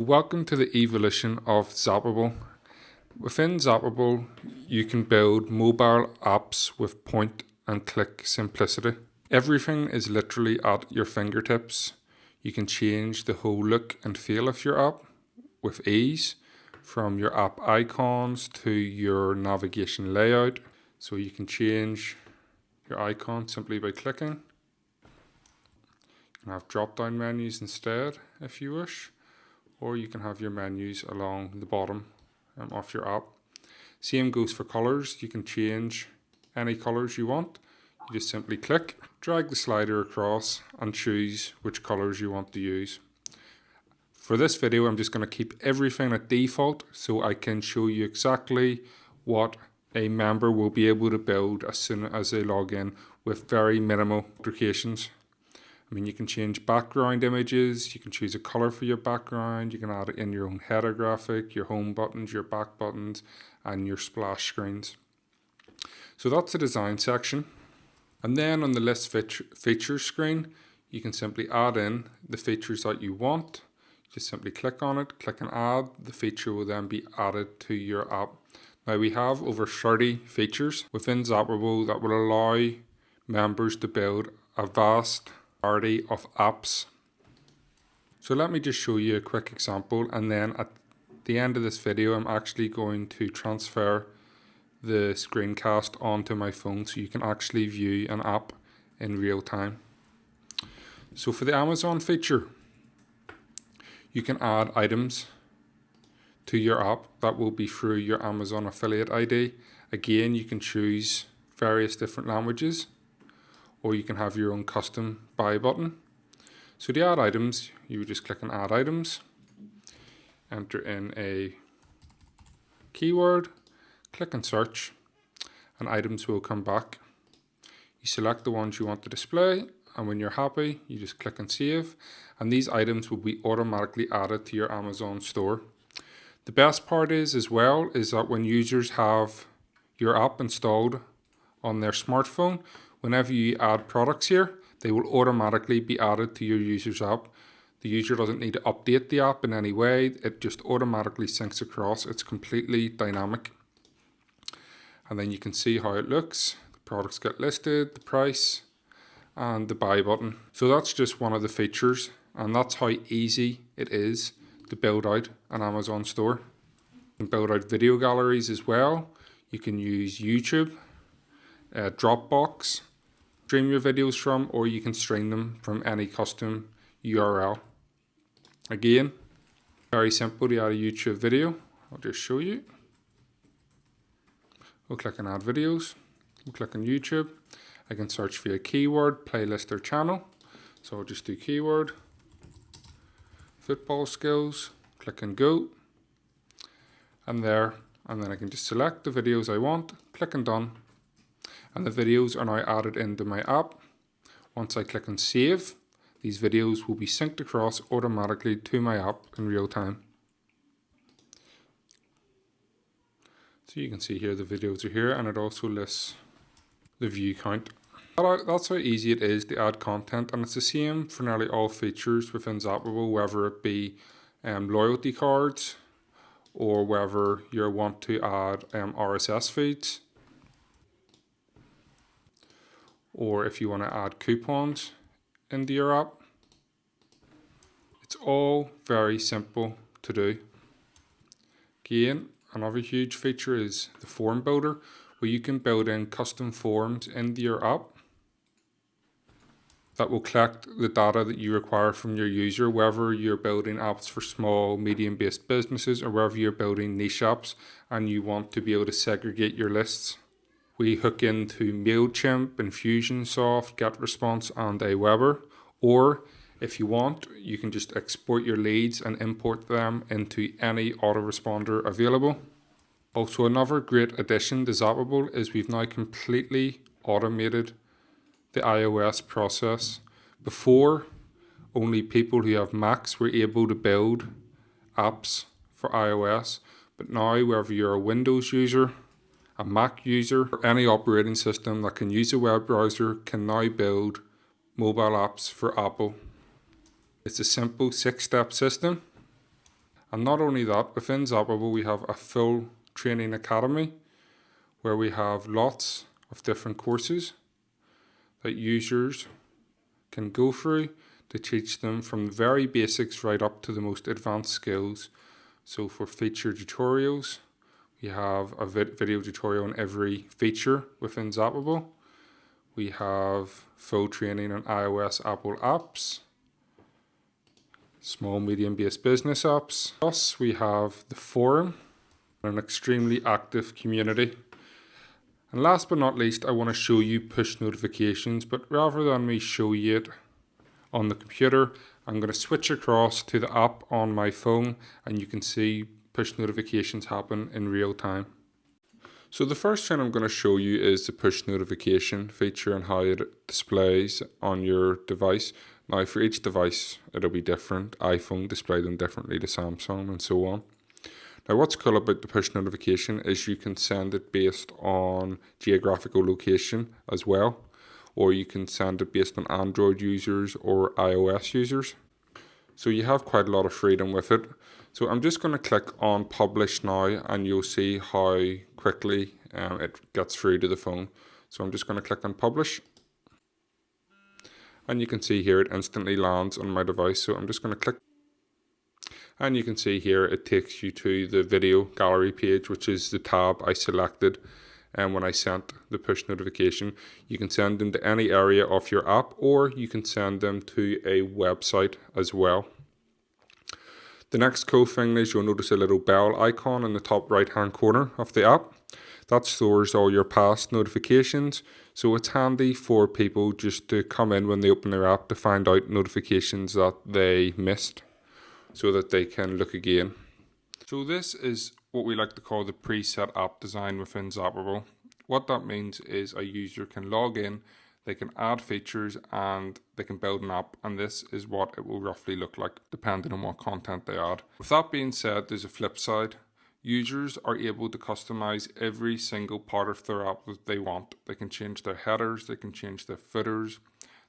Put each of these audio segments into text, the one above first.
Welcome to the evolution of Zapable. Within Zapable, you can build mobile apps with point and click simplicity. Everything is literally at your fingertips. You can change the whole look and feel of your app with ease, from your app icons to your navigation layout. So you can change your icon simply by clicking. You can have drop-down menus instead if you wish, or you can have your menus along the bottom of your app. Same goes for colors. You can change any colors you want. You just simply click, drag the slider across and choose which colors you want to use. For this video, I'm just going to keep everything at default so I can show you exactly what a member will be able to build as soon as they log in with very minimal modifications. You can change background images, you can choose a color for your background, you can add in your own header graphic, your home buttons, your back buttons, and your splash screens. So that's the design section. And then on the list features screen, you can simply add in the features that you want. Just simply click on it, click and add. The feature will then be added to your app. Now we have over 30 features within Zapable that will allow members to build a vast variety of apps. So let me just show you a quick example, and then at the end of this video I'm actually going to transfer the screencast onto my phone so you can actually view an app in real time. So for the Amazon feature, you can add items to your app that will be through your Amazon affiliate ID. Again, you can choose various different languages, or you can have your own custom buy button. So to add items, you would just click on add items, enter in a keyword, click and search, and items will come back. You select the ones you want to display, and when you're happy, you just click and save, and these items will be automatically added to your Amazon store. The best part is that when users have your app installed on their smartphone, whenever you add products here, they will automatically be added to your user's app. The user doesn't need to update the app in any way. It just automatically syncs across. It's completely dynamic. And then you can see how it looks. The products get listed, the price, and the buy button. So that's just one of the features, and that's how easy it is to build out an Amazon store. You can build out video galleries as well. You can use YouTube, Dropbox, stream your videos from, or you can stream them from any custom URL. Again, very simple to add a YouTube video. I'll just show you. We'll click on add videos. We'll click on YouTube. I can search via keyword, playlist, or channel. So I'll just do keyword, football skills, click and go. And then I can just select the videos I want, click and done. And the videos are now added into my app. Once I click on save, these videos will be synced across automatically to my app in real time. So you can see here the videos are here, and it also lists the view count. That's how easy it is to add content, and it's the same for nearly all features within Zapable, whether it be loyalty cards, or whether you want to add RSS feeds, or if you want to add coupons into your app. It's all very simple to do. Again, another huge feature is the form builder, where you can build in custom forms into your app that will collect the data that you require from your user, whether you're building apps for small, medium-based businesses, or whether you're building niche apps and you want to be able to segregate your lists. We hook into MailChimp, Infusionsoft, GetResponse, and Aweber. Or if you want, you can just export your leads and import them into any autoresponder available. Also, another great addition to Zapable is we've now completely automated the iOS process. Before, only people who have Macs were able to build apps for iOS, but now whether you're a Windows user, a Mac user, or any operating system that can use a web browser can now build mobile apps for Apple. It's a simple 6-step system, And not only that, within Zapable we have a full training academy where we have lots of different courses that users can go through to teach them from the very basics right up to the most advanced skills. So for feature tutorials, we have a video tutorial on every feature within Zapable. We have full training on iOS, Apple apps, small, medium-based business apps. Plus, we have the forum, an extremely active community. And last but not least, I want to show you push notifications, but rather than me show you it on the computer, I'm going to switch across to the app on my phone and you can see push notifications happen in real time. So the first thing I'm going to show you is the push notification feature and how it displays on your device. Now for each device it'll be different. iPhone display them differently to Samsung and so on. Now what's cool about the push notification is you can send it based on geographical location as well, or you can send it based on Android users or iOS users. So you have quite a lot of freedom with it. So I'm just going to click on publish now and you'll see how quickly it gets through to the phone. So I'm just going to click on publish. And you can see here it instantly lands on my device. So I'm just going to click. And you can see here it takes you to the video gallery page, which is the tab I selected. And when I sent the push notification, you can send them to any area of your app, or you can send them to a website as well. The next cool thing is you'll notice a little bell icon in the top right hand corner of the app. That stores all your past notifications. So it's handy for people just to come in when they open their app to find out notifications that they missed, so that they can look again. So this is what we like to call the preset app design within Zapable. What that means is a user can log in, they can add features and they can build an app, and this is what it will roughly look like depending on what content they add. With that being said, there's a flip side. Users are able to customize every single part of their app that they want. They can change their headers, they can change their footers,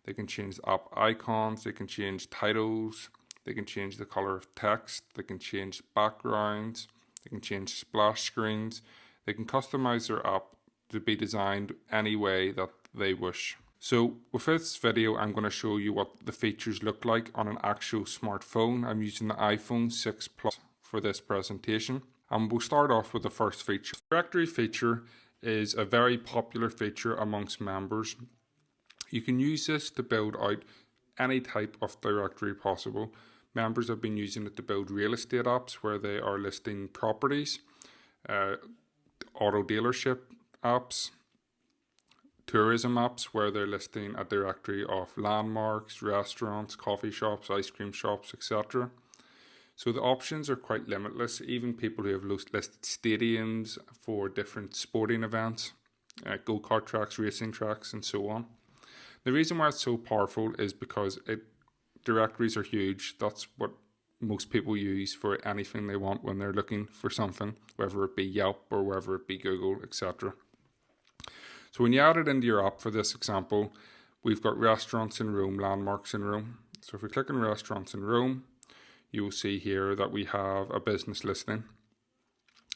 they can change the app icons, they can change titles, they can change the color of text, they can change backgrounds, they can change splash screens. They can customize their app to be designed any way that they wish. So with this video, I'm going to show you what the features look like on an actual smartphone. I'm using the iPhone 6 Plus for this presentation. And we'll start off with the first feature. The directory feature is a very popular feature amongst members. You can use this to build out any type of directory possible. Members have been using it to build real estate apps where they are listing properties, auto dealership apps, tourism apps where they're listing a directory of landmarks, restaurants, coffee shops, ice cream shops, etc. So the options are quite limitless. Even people who have listed stadiums for different sporting events, go-kart tracks, racing tracks, and so on. The reason why it's so powerful is because directories are huge. That's what most people use for anything they want when they're looking for something, whether it be Yelp or whether it be Google, etc. So when you add it into your app, for this example, we've got restaurants in Rome, landmarks in Rome. So if we click on restaurants in Rome, you will see here that we have a business listing.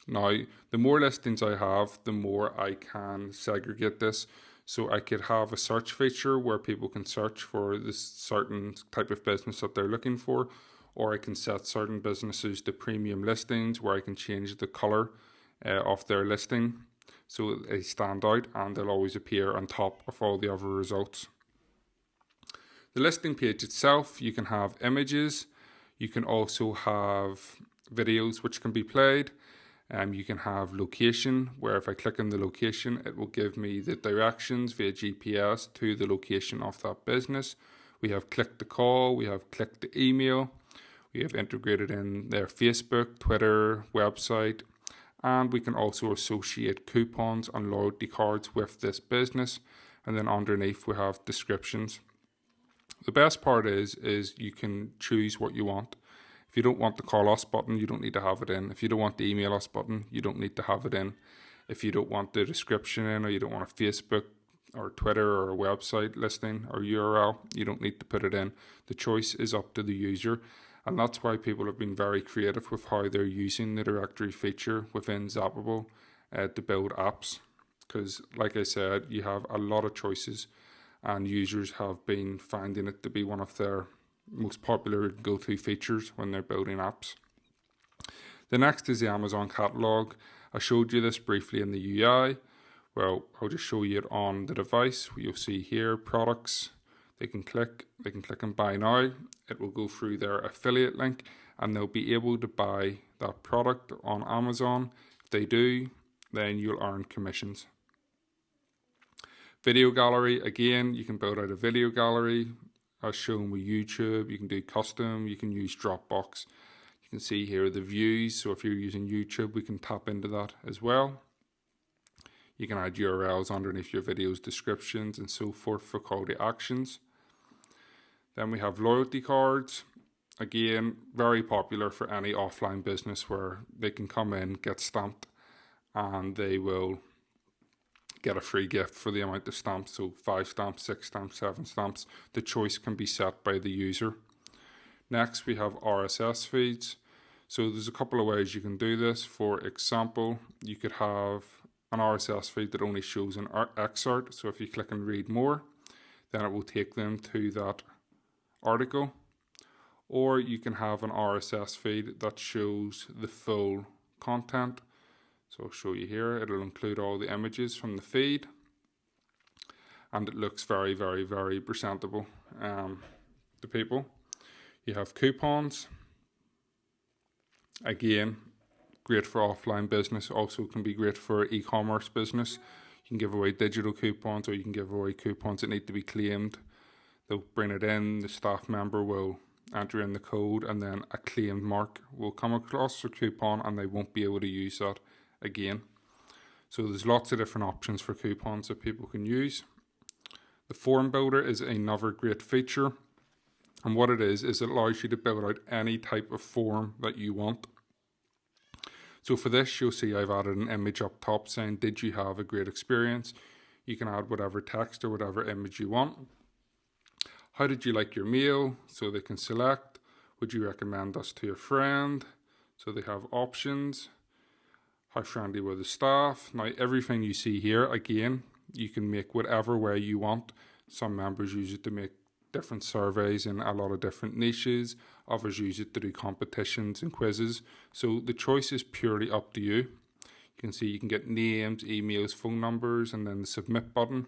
Now, the more listings I have, the more I can segregate this. So I could have a search feature where people can search for this certain type of business that they're looking for, or I can set certain businesses to premium listings where I can change the color of their listing so they stand out and they'll always appear on top of all the other results. The listing page itself, you can have images, you can also have videos which can be played. You can have location, where if I click on the location, it will give me the directions via GPS to the location of that business. We have click to call, we have click to email, we have integrated in their Facebook, Twitter, website, and we can also associate coupons and loyalty cards with this business. And then underneath we have descriptions. The best part is you can choose what you want. If you don't want the call us button, you don't need to have it in. If you don't want the email us button, you don't need to have it in. If you don't want the description in, or you don't want a Facebook or Twitter or a website listing or URL, you don't need to put it in. The choice is up to the user. And that's why people have been very creative with how they're using the directory feature within Zapable to build apps. Because, like I said, you have a lot of choices, and users have been finding it to be one of their most popular go-to features when they're building apps. The next is the Amazon catalog. I showed you this briefly in the UI. Well, I'll just show you it on the device. You'll see here products. They can click and buy now. It will go through their affiliate link and they'll be able to buy that product on Amazon. If they do, then you'll earn commissions. Video gallery, again, you can build out a video gallery as shown with YouTube. You can do custom, you can use Dropbox. You can see here the views, so if you're using YouTube, we can tap into that as well. You can add URLs underneath your video's descriptions and so forth for call to actions. Then we have loyalty cards. Again, very popular for any offline business where they can come in, get stamped, and they will get a free gift for the amount of stamps. So 5 stamps, 6 stamps, 7 stamps. The choice can be set by the user. Next, we have RSS feeds. So there's a couple of ways you can do this. For example, you could have an RSS feed that only shows an excerpt. So if you click and read more, then it will take them to that article. Or you can have an RSS feed that shows the full content. So I'll show you here. It'll include all the images from the feed. And it looks very, very, very presentable to people. You have coupons. Again, great for offline business. Also can be great for e-commerce business. You can give away digital coupons or you can give away coupons that need to be claimed. They'll bring it in, the staff member will enter in the code and then a claimed mark will come across the coupon and they won't be able to use that again. So there's lots of different options for coupons that people can use. The form builder is another great feature. And what it is it allows you to build out any type of form that you want. So for this, you'll see I've added an image up top saying, did you have a great experience? You can add whatever text or whatever image you want. How did you like your meal? So they can select. Would you recommend us to a friend? So they have options. How friendly were the staff? Now everything you see here, again, you can make whatever way you want. Some members use it to make different surveys in a lot of different niches. Others use it to do competitions and quizzes. So the choice is purely up to you. You can see you can get names, emails, phone numbers, and then the submit button.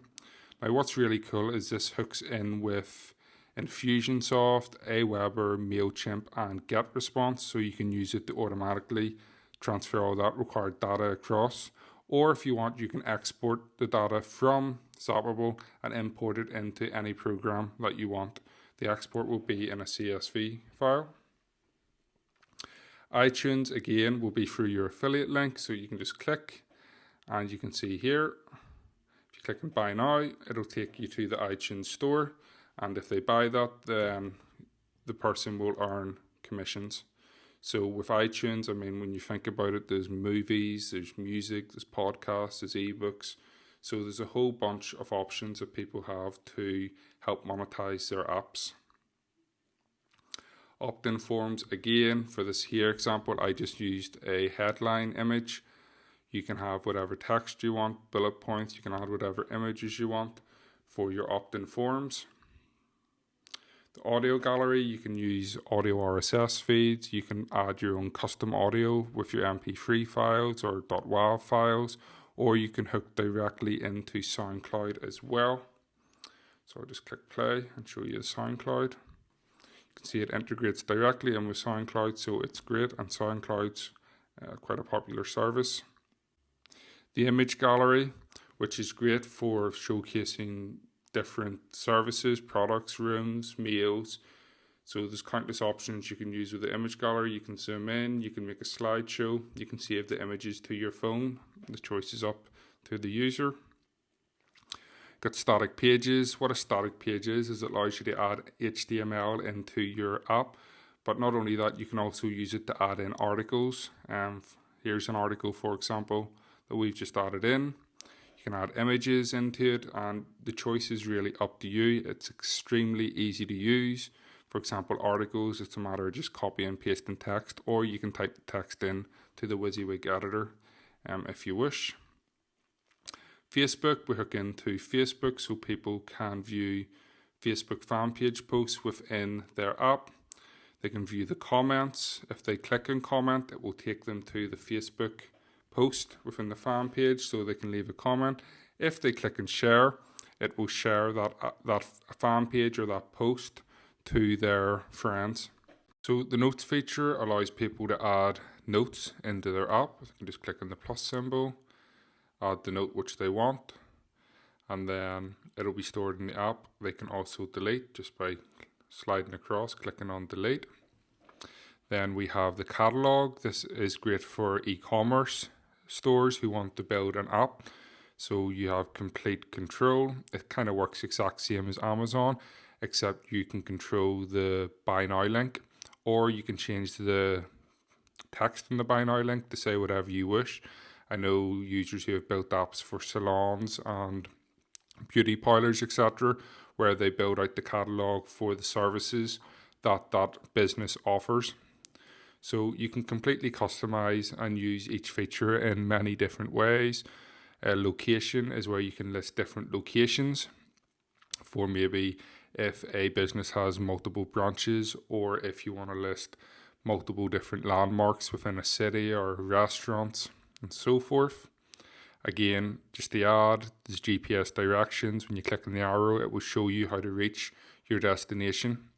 Now what's really cool is this hooks in with Infusionsoft, Aweber, MailChimp, and GetResponse. So you can use it to automatically transfer all that required data across. Or if you want, you can export the data from Zapable and import it into any program that you want. The export will be in a CSV file. iTunes, again, will be through your affiliate link. So you can just click and you can see here. If you click and buy now, it'll take you to the iTunes store. And if they buy that, then the person will earn commissions. So with iTunes, I mean, when you think about it, there's movies, there's music, there's podcasts, there's ebooks. So there's a whole bunch of options that people have to help monetize their apps. Opt-in forms, again, for this here example, I just used a headline image. You can have whatever text you want, bullet points, you can add whatever images you want for your opt-in forms. The audio gallery, you can use audio RSS feeds. You can add your own custom audio with your MP3 files or .wav files, or you can hook directly into SoundCloud as well. So I'll just click play and show you the SoundCloud. You can see it integrates directly in with SoundCloud, so it's great, and SoundCloud's quite a popular service. The image gallery, which is great for showcasing different services, products, rooms, meals. So there's countless options you can use with the image gallery. You can zoom in, you can make a slideshow, you can save the images to your phone. The choice is up to the user. Got static pages. What a static page is it allows you to add HTML into your app. But not only that, you can also use it to add in articles. Here's an article, for example, that we've just added in. You can add images into it, and the choice is really up to you. It's extremely easy to use. For example, articles, it's a matter of just copy and pasting text, or you can type the text in to the WYSIWYG editor if you wish. Facebook, we hook into Facebook so people can view Facebook fan page posts within their app. They can view the comments. If they click on comment, it will take them to the Facebook post within the fan page so they can leave a comment. If they click and share, it will share that fan page or that post to their friends. So the notes feature allows people to add notes into their app. They can just click on the plus symbol, add the note which they want, and then it'll be stored in the app. They can also delete just by sliding across, clicking on delete. Then we have the catalog. This is great for e-commerce stores who want to build an app. So you have complete control. It kind of works exact same as Amazon, except you can control the buy now link, or you can change the text in the buy now link to say whatever you wish. I know users who have built apps for salons and beauty parlors, etc., where they build out the catalog for the services that business offers. So you can completely customize and use each feature in many different ways. Location is where you can list different locations for maybe if a business has multiple branches, or if you want to list multiple different landmarks within a city or restaurants and so forth. Again, just the ad, there's GPS directions. When you click on the arrow, it will show you how to reach your destination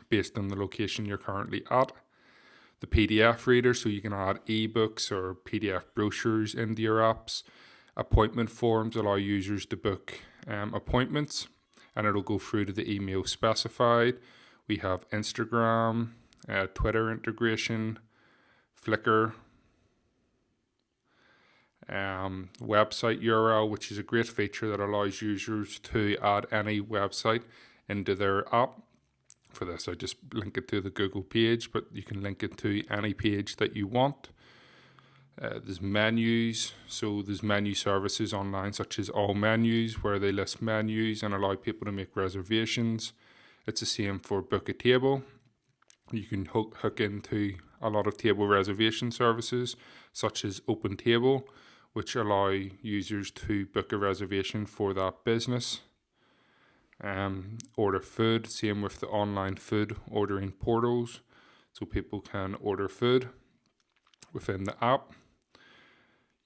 based on the location you're currently at. The PDF reader, so you can add ebooks or PDF brochures into your apps. Appointment forms allow users to book appointments, and it'll go through to the email specified. We have Instagram, Twitter integration, Flickr, website URL, which is a great feature that allows users to add any website into their app. For this, I just link it to the Google page, but you can link it to any page that you want. There's menus, so there's menu services online such as All Menus, where they list menus and allow people to make reservations. It's the same for Book a Table. You can hook into a lot of table reservation services such as Open Table, which allow users to book a reservation for that business. Order food, same with the online food ordering portals, so people can order food within the app.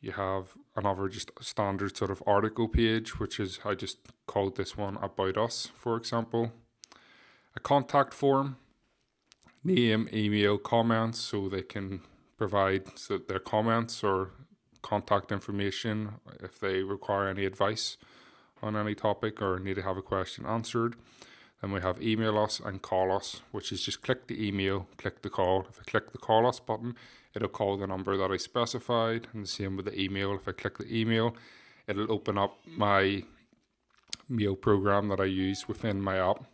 You have another just standard sort of article page, which is, I just called this one About Us, for example. A contact form, name, email, comments, so they can provide their comments or contact information if they require any advice on any topic or need to have a question answered. Then we have email us and call us, which is just click the email, click the call. If I click the call us button, it'll call the number that I specified, and the same with the email. If I click the email, it'll open up my mail program that I use within my app.